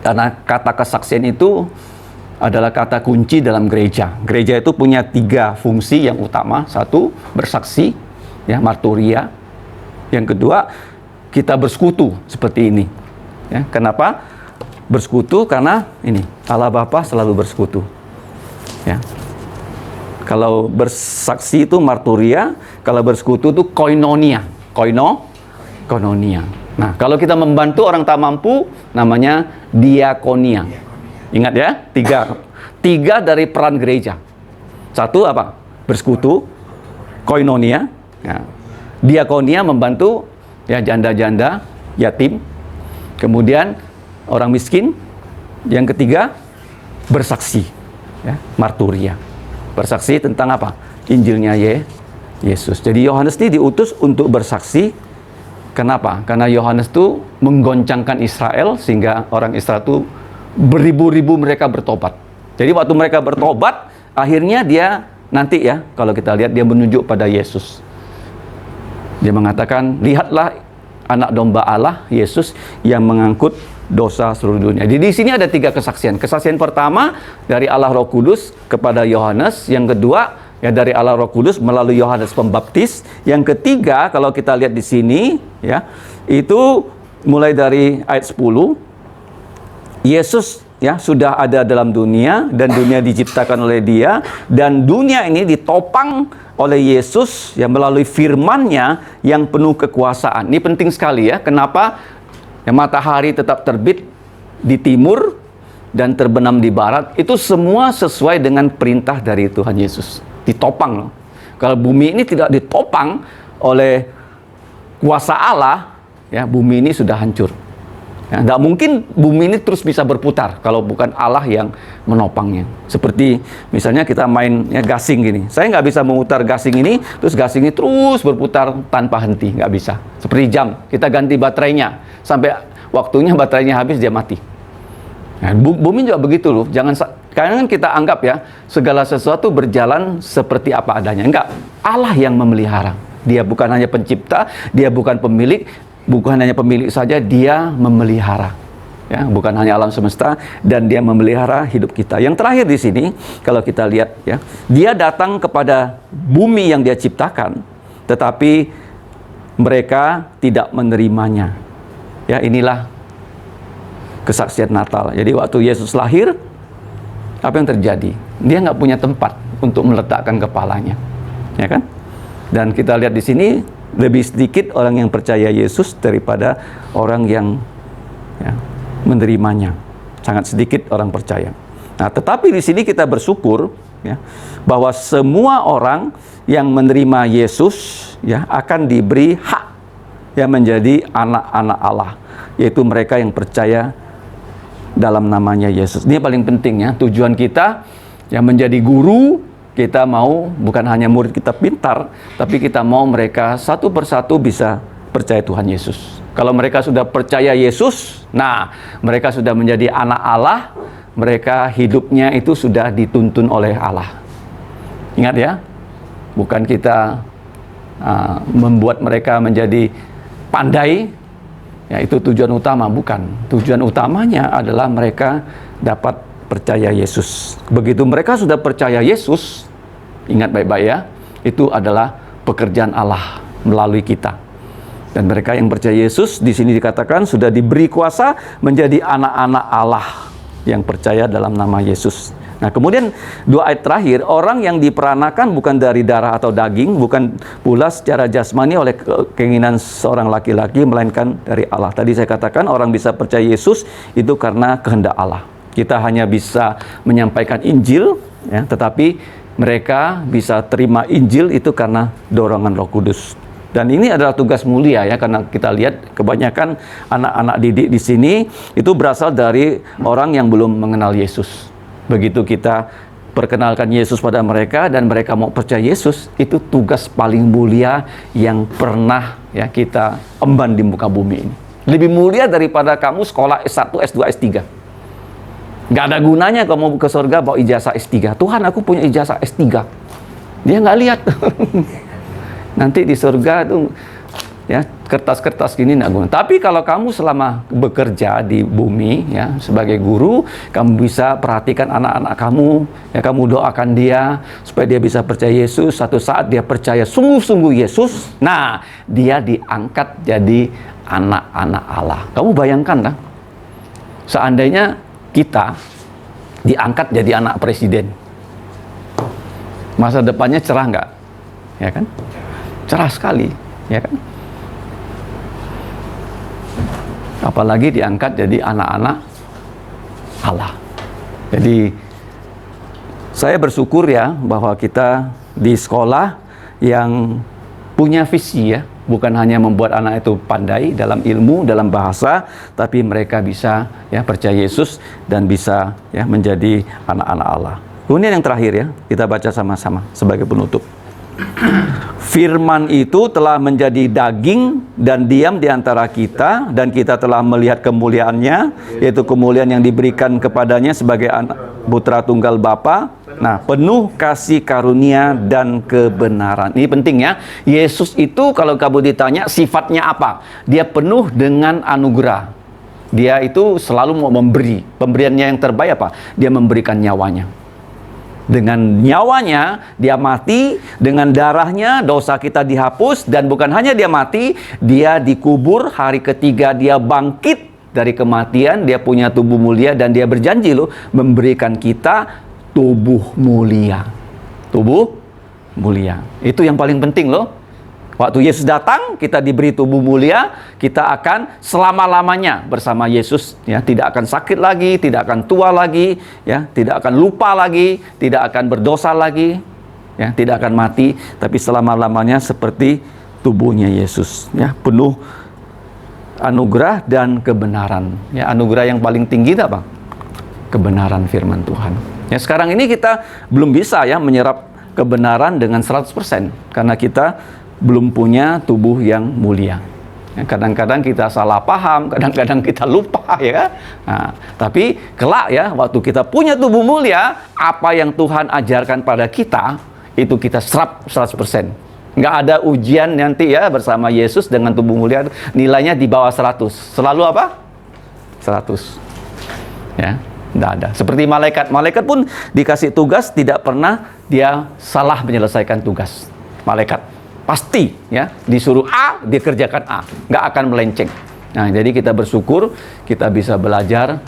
karena kata kesaksian itu adalah kata kunci dalam gereja. Gereja itu punya 3 fungsi yang utama. 1, bersaksi, ya, marturia. Yang kedua, kita bersekutu seperti ini. Ya, kenapa bersekutu? Karena ini Allah Bapa selalu bersekutu. Ya. Kalau bersaksi itu marturia, kalau bersekutu itu koinonia. Koinonia. Nah, kalau kita membantu orang tak mampu, namanya diakonia. Ingat ya, 3 dari peran gereja. 1 apa? Bersekutu, koinonia, ya. Diakonia membantu ya janda-janda, yatim. Kemudian orang miskin. Yang ketiga, bersaksi, ya, marturia. Bersaksi tentang apa? Injilnya Yesus. Jadi Yohanes ini diutus untuk bersaksi. Kenapa? Karena Yohanes itu menggoncangkan Israel sehingga orang Israel itu beribu-ribu mereka bertobat. Jadi waktu mereka bertobat, akhirnya dia nanti ya, kalau kita lihat dia menunjuk pada Yesus. Dia mengatakan, lihatlah anak domba Allah, Yesus, yang mengangkut dosa seluruh dunia. Jadi di sini ada 3 kesaksian. Kesaksian pertama dari Allah Roh Kudus kepada Yohanes. Yang kedua ya dari Allah Roh Kudus melalui Yohanes Pembaptis. Yang ketiga, kalau kita lihat di sini ya, itu mulai dari ayat 10. Yesus ya sudah ada dalam dunia, dan dunia diciptakan oleh Dia, dan dunia ini ditopang oleh Yesus ya melalui firman-Nya yang penuh kekuasaan. Ini penting sekali ya. Kenapa? Ya, matahari tetap terbit di timur dan terbenam di barat. Itu semua sesuai dengan perintah dari Tuhan Yesus. Ditopang loh. Kalau bumi ini tidak ditopang oleh kuasa Allah, ya bumi ini sudah hancur. Ya, nggak mungkin bumi ini terus bisa berputar kalau bukan Allah yang menopangnya. Seperti misalnya kita main ya, gasing gini. Saya nggak bisa memutar gasing ini, terus gasing ini terus berputar tanpa henti. Nggak bisa. Seperti jam, kita ganti baterainya. Sampai waktunya baterainya habis, dia mati. Nah, bumi juga begitu loh. Karena kita anggap ya, segala sesuatu berjalan seperti apa adanya. Enggak, Allah yang memelihara. Dia bukan hanya pencipta, dia bukan pemilik. Bukan hanya pemilik saja, dia memelihara. Ya, bukan hanya alam semesta, dan dia memelihara hidup kita. Yang terakhir di sini, kalau kita lihat ya, dia datang kepada bumi yang dia ciptakan, tetapi mereka tidak menerimanya. Ya, inilah kesaksian Natal. Jadi waktu Yesus lahir, apa yang terjadi? Dia nggak punya tempat untuk meletakkan kepalanya, ya kan? Dan kita lihat di sini, lebih sedikit orang yang percaya Yesus daripada orang yang ya, menerimanya. Sangat sedikit orang percaya. Nah, tetapi di sini kita bersyukur ya, bahwa semua orang yang menerima Yesus ya akan diberi hak ya menjadi anak-anak Allah, yaitu mereka yang percaya dalam namanya Yesus. Ini yang paling penting ya. Tujuan kita yang menjadi guru, kita mau bukan hanya murid kita pintar, tapi kita mau mereka satu persatu bisa percaya Tuhan Yesus. Kalau mereka sudah percaya Yesus, nah mereka sudah menjadi anak Allah, mereka hidupnya itu sudah dituntun oleh Allah. Ingat ya, bukan kita membuat mereka menjadi pandai, ya itu tujuan utama, bukan. Tujuan utamanya adalah mereka dapat percaya Yesus. Begitu mereka sudah percaya Yesus, ingat baik-baik ya, itu adalah pekerjaan Allah melalui kita. Dan mereka yang percaya Yesus di sini dikatakan sudah diberi kuasa menjadi anak-anak Allah. yang percaya dalam nama Yesus. Nah, kemudian 2 ayat terakhir, orang yang diperanakan bukan dari darah atau daging, bukan pula secara jasmani oleh keinginan seorang laki-laki, melainkan dari Allah. Tadi saya katakan orang bisa percaya Yesus itu karena kehendak Allah. Kita hanya bisa menyampaikan Injil, ya, tetapi mereka bisa terima Injil itu karena dorongan Roh Kudus. Dan ini adalah tugas mulia ya, karena kita lihat kebanyakan anak-anak didik di sini itu berasal dari orang yang belum mengenal Yesus. Begitu kita perkenalkan Yesus pada mereka dan mereka mau percaya Yesus, itu tugas paling mulia yang pernah ya kita emban di muka bumi ini. Lebih mulia daripada kamu sekolah S1, S2, S3. Nggak ada gunanya kamu ke surga bawa ijazah S3. Tuhan, aku punya ijazah S3. Dia nggak lihat. Nanti di surga itu ya kertas-kertas gini nggak guna. Tapi kalau kamu selama bekerja di bumi ya sebagai guru, kamu bisa perhatikan anak-anak kamu, ya kamu doakan dia supaya dia bisa percaya Yesus. Satu saat dia percaya sungguh-sungguh Yesus, nah dia diangkat jadi anak-anak Allah. Kamu bayangkan lah, seandainya kita diangkat jadi anak presiden, masa depannya cerah nggak? Ya kan? Cerah sekali, ya kan? Apalagi diangkat jadi anak-anak Allah. Jadi saya bersyukur ya bahwa kita di sekolah yang punya visi ya, bukan hanya membuat anak itu pandai dalam ilmu, dalam bahasa, tapi mereka bisa ya percaya Yesus dan bisa ya menjadi anak-anak Allah. Kemudian yang terakhir ya, kita baca sama-sama sebagai penutup. Firman itu telah menjadi daging dan diam di antara kita, dan kita telah melihat kemuliaannya, yaitu kemuliaan yang diberikan kepadanya sebagai anak putra tunggal Bapa. Nah, penuh kasih karunia dan kebenaran. Ini penting ya. Yesus itu kalau kamu ditanya sifatnya apa? Dia penuh dengan anugerah. Dia itu selalu mau memberi. Pemberiannya yang terbaik apa? Dia memberikan nyawanya. Dengan nyawanya dia mati, dengan darahnya dosa kita dihapus, dan bukan hanya dia mati, dia dikubur, hari ketiga dia bangkit dari kematian, dia punya tubuh mulia, dan dia berjanji loh memberikan kita tubuh mulia. Tubuh mulia. Itu yang paling penting loh. Waktu Yesus datang, kita diberi tubuh mulia, kita akan selama-lamanya bersama Yesus, ya, tidak akan sakit lagi, tidak akan tua lagi, ya, tidak akan lupa lagi, tidak akan berdosa lagi, ya, tidak akan mati, tapi selama-lamanya seperti tubuhnya Yesus, ya, penuh anugerah dan kebenaran. Ya, anugerah yang paling tinggi itu apa? Kebenaran firman Tuhan. Ya, sekarang ini kita belum bisa ya menyerap kebenaran dengan 100% karena kita belum punya tubuh yang mulia. Ya, kadang-kadang kita salah paham, kadang-kadang kita lupa ya kan? Nah, tapi kelak ya waktu kita punya tubuh mulia, apa yang Tuhan ajarkan pada kita itu kita serap 100%. Nggak ada ujian nanti ya bersama Yesus dengan tubuh mulia nilainya di bawah 100. Selalu apa? 100. Ya, nggak ada. Seperti malaikat. Malaikat pun dikasih tugas tidak pernah dia salah menyelesaikan tugas. Malaikat pasti ya disuruh A, dia kerjakan A, nggak akan melenceng. Nah, jadi kita bersyukur kita bisa belajar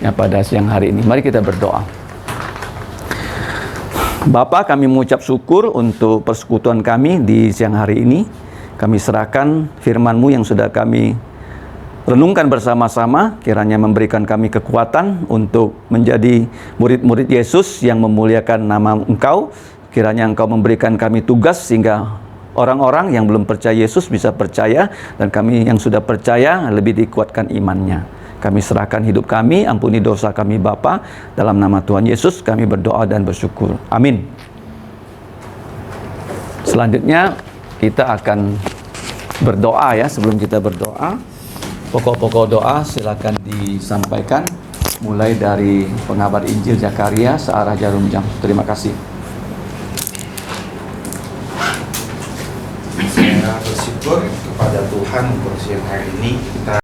ya pada siang hari ini. Mari kita berdoa. Bapa, kami mengucap syukur untuk persekutuan kami di siang hari ini. Kami serahkan firman-Mu yang sudah kami renungkan bersama-sama, kiranya memberikan kami kekuatan untuk menjadi murid-murid Yesus yang memuliakan nama Engkau. Kiranya Engkau memberikan kami tugas sehingga orang-orang yang belum percaya Yesus bisa percaya, dan kami yang sudah percaya lebih dikuatkan imannya. Kami serahkan hidup kami, ampuni dosa kami Bapa, dalam nama Tuhan Yesus kami berdoa dan bersyukur. Amin. Selanjutnya kita akan berdoa ya. Sebelum kita berdoa, pokok-pokok doa silakan disampaikan, mulai dari pengabar Injil Zakaria searah Jarum Jam. Terima kasih. Saya bersyukur kepada Tuhan untuk siang hari ini kita